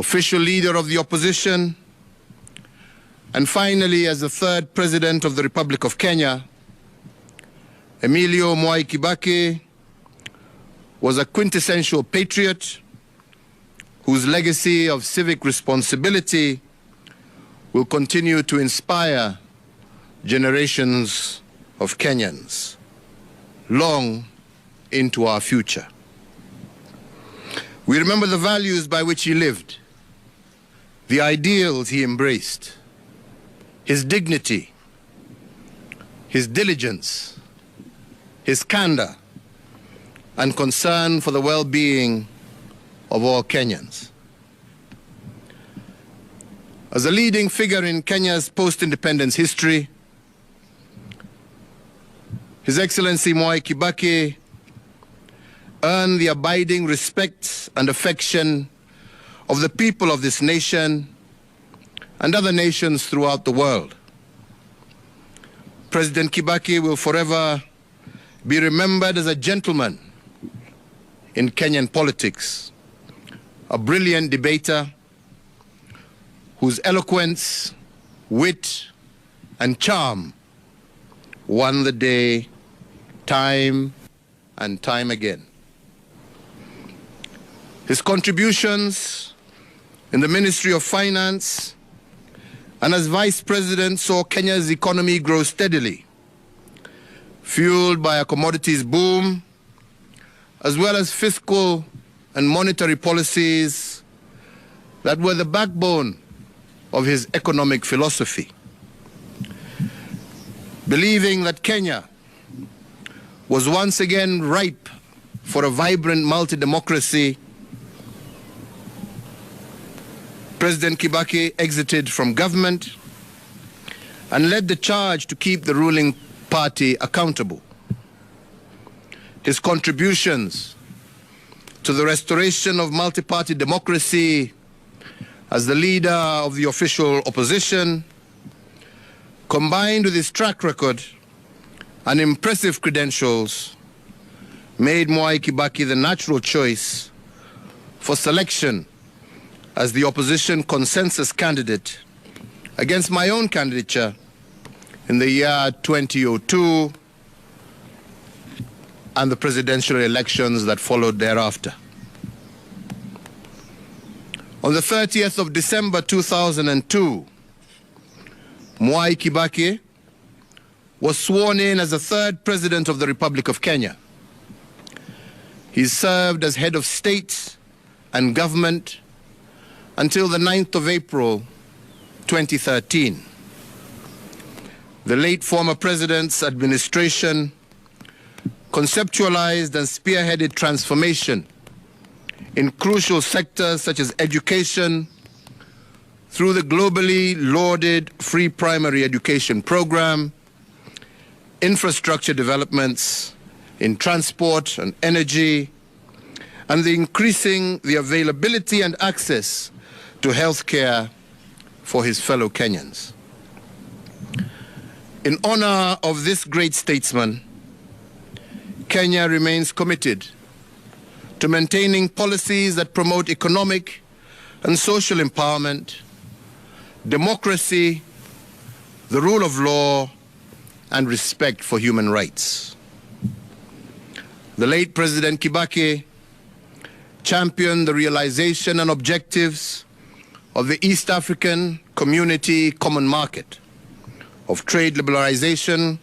official leader of the opposition, and finally, as the third President of the Republic of Kenya, Emilio Mwai Kibaki was a quintessential patriot whose legacy of civic responsibility will continue to inspire generations of Kenyans long into our future. We remember the values by which he lived, the ideals he embraced, his dignity, his diligence, his candor, and concern for the well-being of all Kenyans. As a leading figure in Kenya's post-independence history, His Excellency Mwai Kibaki earned the abiding respect and affection of the people of this nation and other nations throughout the world. President Kibaki will forever be remembered as a gentleman in Kenyan politics, a brilliant debater whose eloquence, wit, and charm won the day time and time again. His contributions in the Ministry of Finance and as Vice President saw Kenya's economy grow steadily, fueled by a commodities boom, as well as fiscal and monetary policies that were the backbone of his economic philosophy. Believing that Kenya was once again ripe for a vibrant multi-democracy, President Kibaki exited from government and led the charge to keep the ruling party accountable. His contributions to the restoration of multi-party democracy as the leader of the official opposition, combined with his track record and impressive credentials, made Mwai Kibaki the natural choice for selection as the opposition consensus candidate against my own candidature in the year 2002 and the presidential elections that followed thereafter. On the 30th of December 2002, Mwai Kibaki was sworn in as the third President of the Republic of Kenya. He served as head of state and government until the 9th of April 2013. The late former President's administration conceptualized and spearheaded transformation in crucial sectors such as education through the globally lauded free primary education program, infrastructure developments in transport and energy, and the increasing the availability and access to health care for his fellow Kenyans. In honor of this great statesman, Kenya remains committed to maintaining policies that promote economic and social empowerment, democracy, the rule of law, and respect for human rights. The late President Kibaki championed the realization and objectives of the East African Community Common Market, of trade liberalization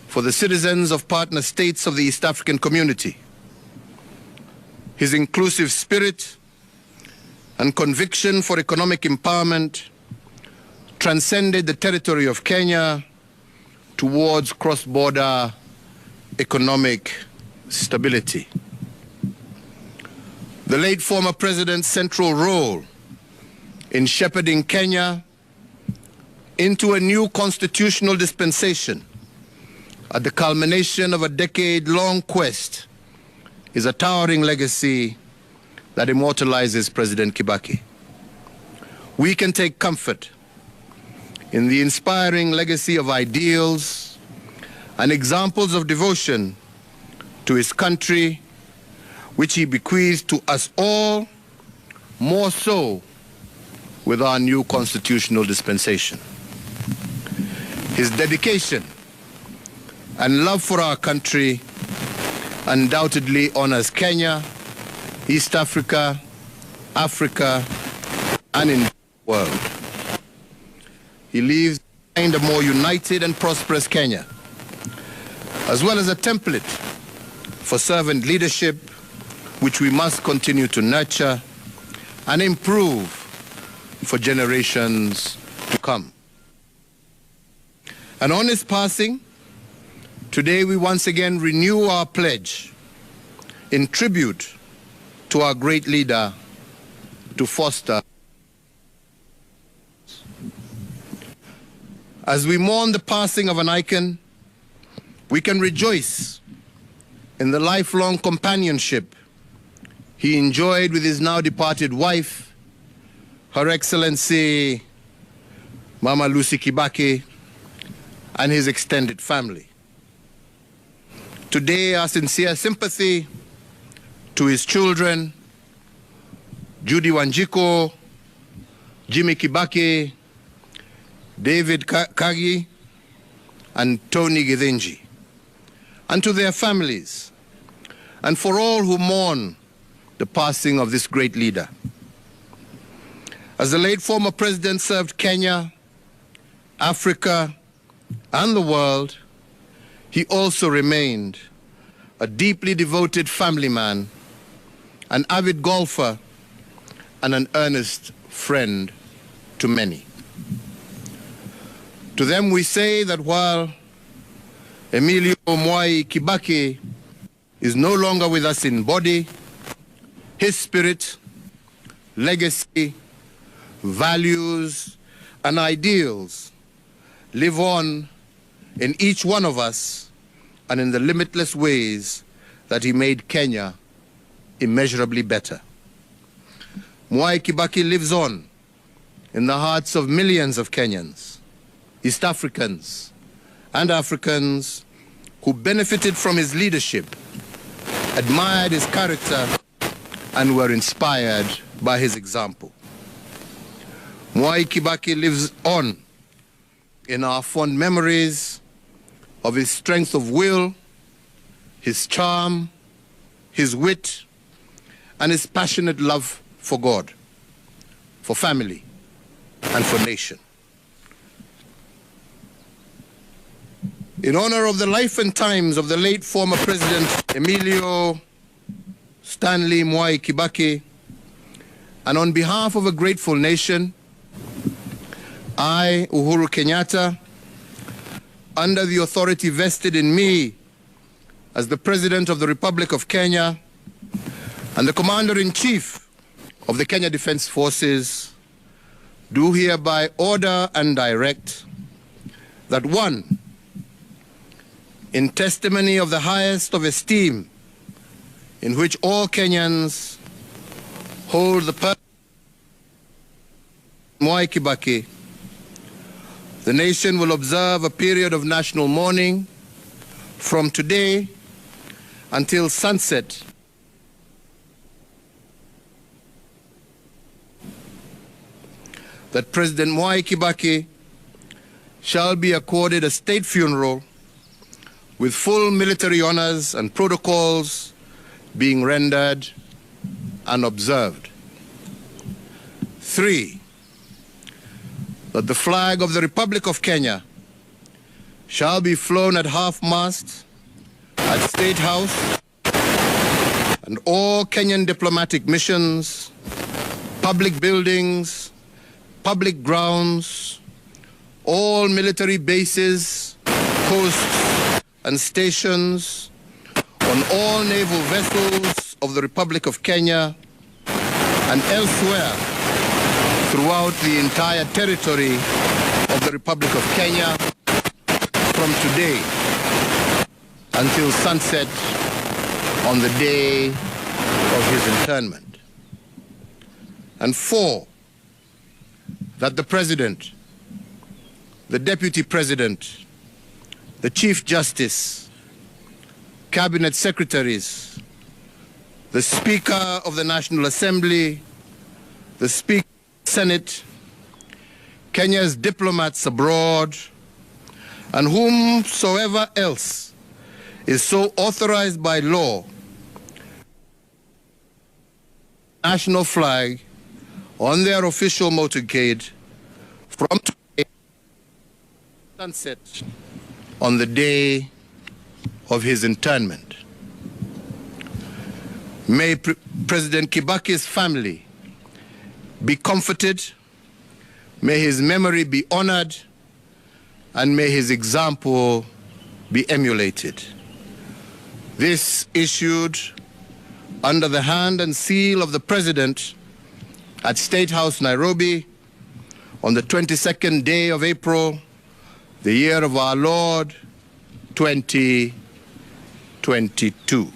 for the citizens of partner states of the East African Community. His inclusive spirit and conviction for economic empowerment transcended the territory of Kenya towards cross-border economic stability. The late former President's central role in shepherding Kenya into a new constitutional dispensation at the culmination of a decade-long quest is a towering legacy that immortalizes President Kibaki. We can take comfort in the inspiring legacy of ideals and examples of devotion to his country, which he bequeathed to us all more so with our new constitutional dispensation. His dedication and love for our country undoubtedly honors Kenya, East Africa, Africa, and in the world. He leaves behind a more united and prosperous Kenya, as well as a template for servant leadership, which we must continue to nurture and improve for generations to come. And on his passing, today we once again renew our pledge in tribute to our great leader to foster. As we mourn the passing of an icon, we can rejoice in the lifelong companionship he enjoyed with his now departed wife, Her Excellency Mama Lucy Kibaki, and his extended family. Today, our sincere sympathy to his children, Judy Wanjiko, Jimmy Kibaki, David Kagi, and Tony Githinji, and to their families, and for all who mourn the passing of this great leader. As the late former president served Kenya, Africa, and the world, he also remained a deeply devoted family man, an avid golfer, and an earnest friend to many. To them we say that while Emilio Mwai Kibaki is no longer with us in body, his spirit, legacy, values, and ideals live on in each one of us and in the limitless ways that he made Kenya immeasurably better. Mwai Kibaki lives on in the hearts of millions of Kenyans, East Africans, and Africans who benefited from his leadership, admired his character, and were inspired by his example. Mwai Kibaki lives on in our fond memories of his strength of will, his charm, his wit, and his passionate love for God, for family, and for nation. In honor of the life and times of the late former President Emilio Stanley Mwai Kibaki, and on behalf of a grateful nation, I, Uhuru Kenyatta, under the authority vested in me as the President of the Republic of Kenya and the Commander-in-Chief of the Kenya Defense Forces, do hereby order and direct that 1, in testimony of the highest of esteem in which all Kenyans hold the person of Mwai Kibaki, the nation will observe a period of national mourning from today until sunset. That President Mwai Kibaki shall be accorded a state funeral with full military honors and protocols being rendered and observed. 3, that the flag of the Republic of Kenya shall be flown at half-mast at State House and all Kenyan diplomatic missions, public buildings, public grounds, all military bases, posts, and stations, on all naval vessels of the Republic of Kenya and elsewhere throughout the entire territory of the Republic of Kenya from today until sunset on the day of his internment. And 4, that the President, the Deputy President, the Chief Justice, Cabinet Secretaries, the Speaker of the National Assembly, the Speaker of the Senate, Kenya's diplomats abroad, and whomsoever else is so authorized by law, national flag on their official motorcade from today sunset on the day of his internment. May President Kibaki's family be comforted, may his memory be honored, and may his example be emulated. This issued under the hand and seal of the President at State House, Nairobi, on the 22nd day of April, the year of our Lord, 2022.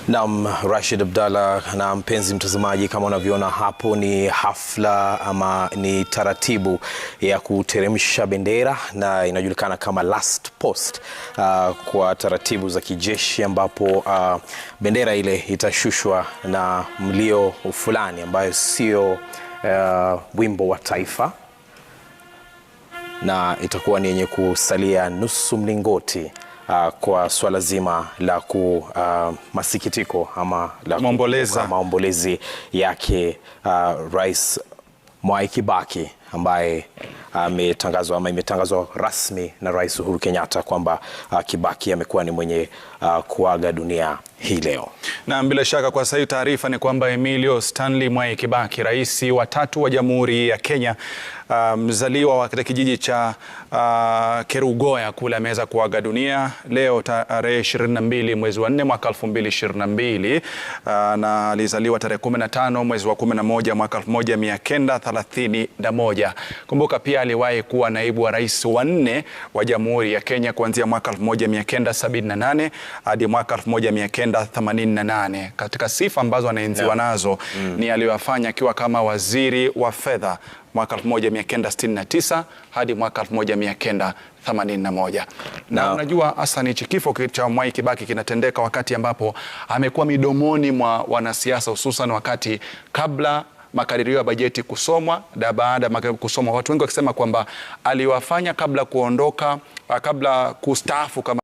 Naam, Rashid Abdallah na mpenzi mtazamaji, kama unavyoona hapo ni hafla ama ni taratibu ya kuteremsha bendera na inajulikana kama last post kwa taratibu za kijeshi, ambapo bendera ile itashushwa na mlio fulani ambayo sio wimbo wa taifa, na itakuwa ni yenye kusalia nusu mlingoti kwa swala zima la masikitiko ama la maombolezi yake Rais Mwai Kibaki, ambaye imetangazwa rasmi na Rais Uhuru Kenyatta kwamba Kibaki amekuwa ni mwenye kuaga dunia hii leo. Na bila shaka kwa sasa taarifa ni kwamba Emilio Stanley Mwai Kibaki, rais wa 3 wa Jamhuri ya Kenya, mzaliwa katika kijiji cha Kerugoya kule, ameweza kuaga dunia leo tarehe 22 mwezi wa 4 mwaka 2022, na alizaliwa tarehe 15 mwezi wa 11 mwaka 1931. Kumbuka pia aliwahi kuwa naibu wa rais wa 4 wa Jamhuri ya Kenya kuanzia mwaka 1978 hadi mwaka 1988. Katika sifa ambazo anaenziwa nazo ni aliyofanya akiwa kama waziri wa fedha mwaka 1969 hadi mwaka 1981. Na unajua hasa ni kifo cha Mwai Kibaki kinatendeka wakati ambapo amekuwa midomoni mwa wanasiasa, hususan wakati kabla makadirio ya bajeti kusomwa na baada ya kusomwa, watu wengi wakisema kwamba aliwafanya kabla kustaafu kama